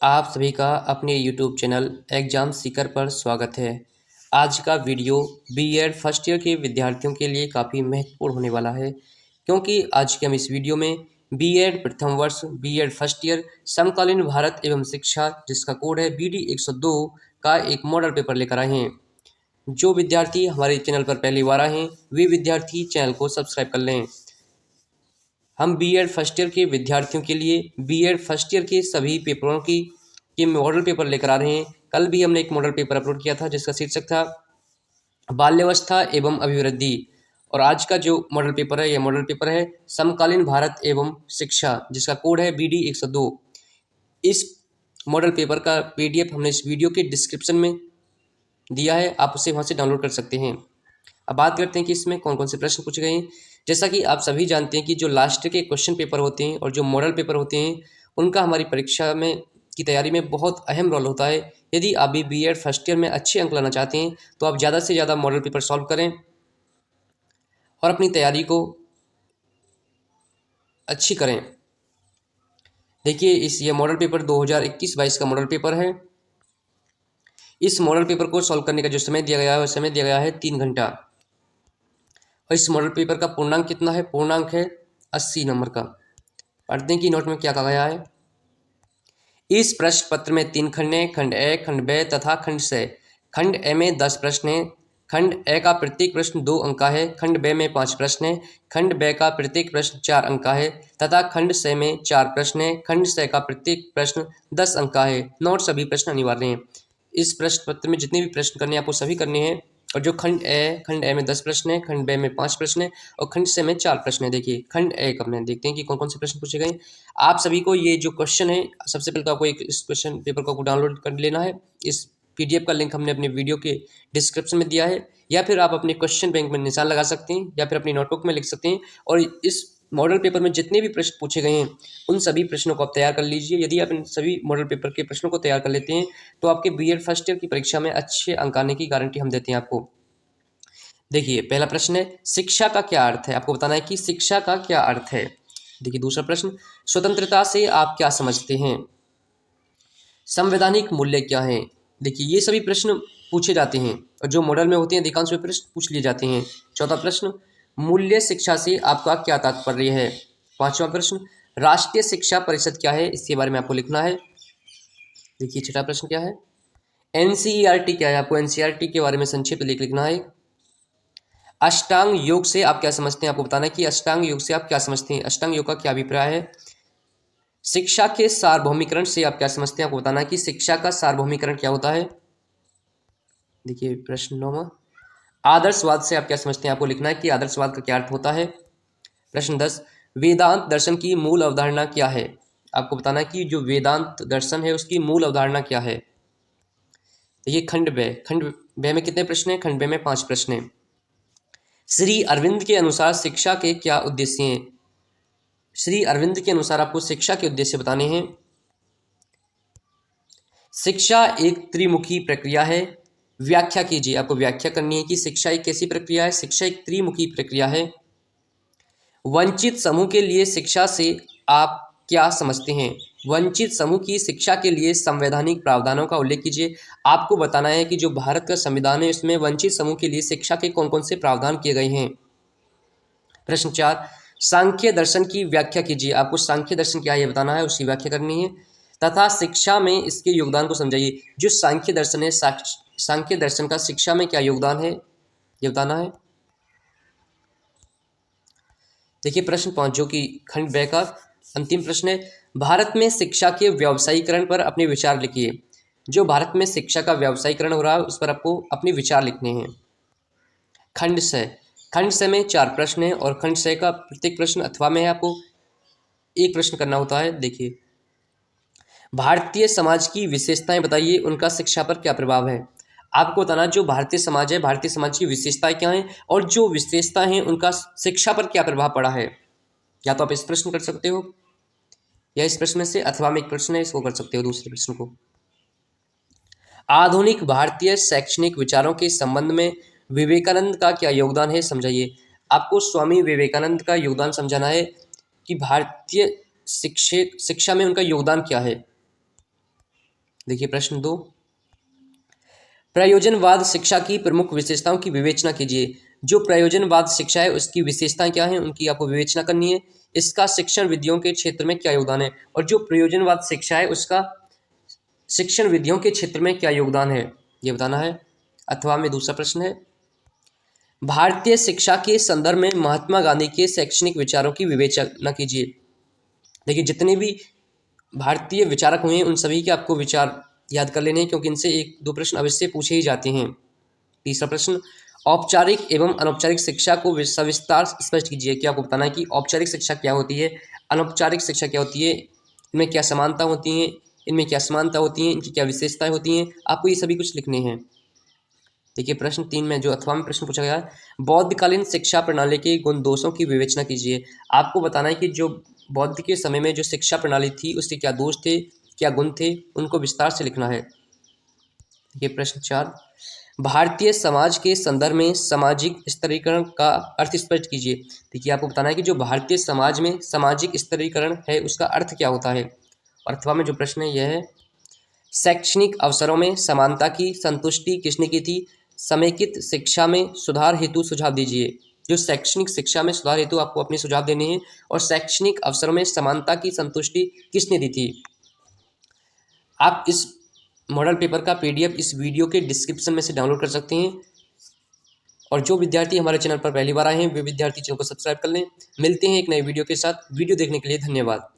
आप सभी का अपने YouTube चैनल एग्ज़ाम सीकर पर स्वागत है। आज का वीडियो बीएड फर्स्ट ईयर के विद्यार्थियों के लिए काफ़ी महत्वपूर्ण होने वाला है, क्योंकि आज के हम इस वीडियो में बीएड प्रथम वर्ष, बीएड फर्स्ट ईयर, समकालीन भारत एवं शिक्षा, जिसका कोड है BD 102 का एक मॉडल पेपर लेकर आए हैं। जो विद्यार्थी हमारे चैनल पर पहली बार आए हैं, वे विद्यार्थी चैनल को सब्सक्राइब कर लें। हम बीएड फर्स्ट ईयर के विद्यार्थियों के लिए बीएड फर्स्ट ईयर के सभी पेपरों की ये मॉडल पेपर लेकर आ रहे हैं। कल भी हमने एक मॉडल पेपर अपलोड किया था जिसका शीर्षक था बाल्यावस्था एवं अभिवृद्धि, और आज का जो मॉडल पेपर है, यह मॉडल पेपर है समकालीन भारत एवं शिक्षा, जिसका कोड है BD 102। इस मॉडल पेपर का PDF हमने इस वीडियो के डिस्क्रिप्शन में दिया है, आप उसे वहाँ से डाउनलोड कर सकते हैं। अब बात करते हैं कि इसमें कौन कौन से प्रश्न पूछे गए हैं। जैसा कि आप सभी जानते हैं कि जो लास्ट के क्वेश्चन पेपर होते हैं और जो मॉडल पेपर होते हैं, उनका हमारी परीक्षा में की तैयारी में बहुत अहम रोल होता है। यदि आप भी बीएड फर्स्ट ईयर में अच्छे अंक लाना चाहते हैं तो आप ज़्यादा से ज़्यादा मॉडल पेपर सॉल्व करें और अपनी तैयारी को अच्छी करें। देखिए, ये मॉडल पेपर 2021-22 का मॉडल पेपर है। इस मॉडल पेपर को सॉल्व करने का जो समय दिया गया है, वह समय दिया गया है 3 घंटा। और इस मॉडल पेपर का पूर्णांक कितना है? पूर्णांक है 80 नंबर का। पढ़ते हैं कि नोट में क्या कहा गया है। इस प्रश्न पत्र में 3 खंड हैं, खंड ए, खंड ब तथा खंड स। खंड ए में 10 प्रश्न हैं। खंड ए का प्रत्येक प्रश्न 2 अंक का है। खंड ब में 5 प्रश्न हैं। खंड ब का प्रत्येक प्रश्न 4 अंक का है तथा खंड स में 4 प्रश्न हैं। खंड स का प्रत्येक प्रश्न 10 अंक का है। नोट सभी प्रश्न अनिवार्य हैं। इस प्रश्न पत्र में जितने भी प्रश्न करने हैं आपको सभी करने हैं। और जो खंड ए में 10 प्रश्न है, खंड ब में 5 प्रश्न है और खंड स में 4 प्रश्न है। देखिए खंड ए का में देखते हैं कि कौन कौन से प्रश्न पूछे गए। आप सभी को ये जो क्वेश्चन है, सबसे पहले तो आपको एक इस क्वेश्चन पेपर को डाउनलोड कर लेना है। इस PDF का लिंक हमने अपने वीडियो के डिस्क्रिप्शन में दिया है, या फिर आप अपने क्वेश्चन बैंक में निशान लगा सकते हैं या फिर अपनी नोटबुक में लिख सकते हैं। और इस मॉडल पेपर में जितने भी प्रश्न पूछे गए हैं, उन सभी प्रश्नों को आप तैयार कर लीजिए। यदि आप इन सभी मॉडल पेपर के प्रश्नों को तैयार कर लेते हैं तो आपके बीएड फर्स्ट ईयर की परीक्षा में अच्छे अंक आने की गारंटी हम देते हैं आपको। देखिए, पहला प्रश्न है शिक्षा का क्या अर्थ है। आपको बताना है कि शिक्षा का क्या अर्थ है। देखिए, दूसरा प्रश्न, स्वतंत्रता से आप क्या समझते हैं। संवैधानिक मूल्य क्या हैं। देखिए, ये सभी प्रश्न पूछे जाते हैं और जो मॉडल में होते हैं अधिकांश में प्रश्न पूछ लिए जाते हैं। चौथा प्रश्न, मूल्य शिक्षा से आपका क्या तात्पर्य है। पांचवा प्रश्न, राष्ट्रीय शिक्षा परिषद क्या है, इसके बारे में आपको लिखना है। देखिए, छठा प्रश्न क्या है, NCERT क्या है, आपको NCERT के बारे में संक्षिप्त लिखना है। अष्टांग योग से आप क्या समझते हैं, आपको बताना है कि अष्टांग योग से आप क्या समझते हैं, अष्टांग योग का क्या अभिप्राय है। शिक्षा के सार्वभौमिकरण से आप क्या समझते हैं, आपको बताना है कि शिक्षा का सार्वभौमिकरण क्या होता है। देखिए, प्रश्न 9वां, आदर्शवाद से आप क्या समझते हैं, आपको लिखना है कि आदर्शवाद का क्या अर्थ होता है। प्रश्न 10, वेदांत दर्शन की मूल अवधारणा क्या है। आपको बताना है कि जो वेदांत दर्शन है उसकी मूल अवधारणा क्या है। देखिए, खंड ब में कितने प्रश्न हैं, खंड ब में 5 प्रश्न हैं। श्री अरविंद के अनुसार शिक्षा के क्या उद्देश्य हैं। श्री अरविंद के अनुसार आपको शिक्षा के उद्देश्य बताने हैं। शिक्षा एक त्रिमुखी प्रक्रिया है, व्याख्या कीजिए। आपको व्याख्या करनी है कि शिक्षा एक कैसी प्रक्रिया है। शिक्षा एक त्रिमुखी प्रक्रिया है। वंचित समूह के लिए शिक्षा से आप क्या समझते हैं। वंचित समूह की शिक्षा के लिए संवैधानिक प्रावधानों का उल्लेख कीजिए। आपको बताना है कि जो भारत का संविधान है उसमें वंचित समूह के लिए शिक्षा के कौन कौन से प्रावधान किए गए हैं। प्रश्न 4, सांख्य दर्शन की व्याख्या कीजिए। आपको सांख्य दर्शन क्या है ये बताना है, उसकी व्याख्या करनी है तथा शिक्षा में इसके योगदान को समझाइए। जो सांख्य दर्शन है, सांख्य दर्शन का शिक्षा में क्या योगदान है ये बताना है। देखिए, प्रश्न 5 जो कि खंड ब का अंतिम प्रश्न है, भारत में शिक्षा के व्यावसायीकरण पर अपने विचार लिखिए। जो भारत में शिक्षा का व्यावसायीकरण हो रहा है उस पर आपको अपने विचार लिखने हैं। खंड स में 4 प्रश्न हैं और खंड स का प्रत्येक प्रश्न अथवा में है, आपको एक प्रश्न करना होता है। देखिए, भारतीय समाज की विशेषताएं बताइए, उनका शिक्षा पर क्या प्रभाव है। आपको बताना जो भारतीय समाज है, भारतीय समाज की विशेषताएं क्या हैं और जो विशेषताएं हैं उनका शिक्षा पर क्या प्रभाव पड़ा है। या तो आप इस प्रश्न कर सकते हो या इस प्रश्न में से अथवा में एक प्रश्न है, इसको कर सकते हो दूसरे प्रश्न को। आधुनिक भारतीय शैक्षणिक विचारों के संबंध में विवेकानंद का क्या योगदान है, समझाइए। आपको स्वामी विवेकानंद का योगदान समझाना है कि भारतीय शिक्षा में उनका योगदान क्या है। देखिए प्रश्न 2, प्रयोजनवाद शिक्षा की प्रमुख विशेषताओं की विवेचना कीजिए। जो प्रयोजनवाद शिक्षा है उसकी विशेषताएं क्या हैं, उनकी आपको विवेचना करनी है। इसका शिक्षण विधियों के क्षेत्र में क्या योगदान है, और जो प्रयोजनवाद शिक्षा है उसका शिक्षण विधियों के क्षेत्र में क्या योगदान है, ये बताना है। अथवा में दूसरा प्रश्न है, भारतीय शिक्षा के संदर्भ में महात्मा गांधी के शैक्षणिक विचारों की विवेचना कीजिए। देखिए जितने भी भारतीय विचारक हुए हैं उन सभी के आपको विचार याद कर लेने हैं, क्योंकि इनसे 1-2 प्रश्न अवश्य पूछे ही जाते हैं। तीसरा प्रश्न, औपचारिक एवं अनौपचारिक शिक्षा को सविस्तार स्पष्ट कीजिए। क्या आपको बताना है कि औपचारिक शिक्षा क्या होती है, अनौपचारिक शिक्षा क्या होती है, इनमें क्या समानता होती है, इनमें क्या समानता होती है, इनकी क्या विशेषताएं होती हैं, आपको ये सभी कुछ लिखने हैं। देखिए प्रश्न 3 में जो अथवा में प्रश्न पूछा गया है, बौद्धकालीन शिक्षा प्रणाली के गुण दोषों की विवेचना कीजिए। आपको बताना है कि जो बौद्ध के समय में जो शिक्षा प्रणाली थी उसके क्या दोष थे, क्या गुण थे, उनको विस्तार से लिखना है। देखिए प्रश्न 4, भारतीय समाज के संदर्भ में सामाजिक स्तरीकरण का अर्थ स्पष्ट कीजिए। देखिए आपको बताना है कि जो भारतीय समाज में सामाजिक स्तरीकरण है उसका अर्थ क्या होता है। और अथवा में जो प्रश्न है यह है, शैक्षणिक अवसरों में समानता की संतुष्टि किसने की थी। समेकित शिक्षा में सुधार हेतु सुझाव दीजिए। जो शैक्षणिक शिक्षा में सुधार हेतु आपको अपने सुझाव देने हैं, और शैक्षणिक अवसरों में समानता की संतुष्टि किसने दी थी। आप इस मॉडल पेपर का PDF इस वीडियो के डिस्क्रिप्शन में से डाउनलोड कर सकते हैं। और जो विद्यार्थी हमारे चैनल पर पहली बार आए हैं वे विद्यार्थी चैनल को सब्सक्राइब कर लें। मिलते हैं एक नए वीडियो के साथ। वीडियो देखने के लिए धन्यवाद।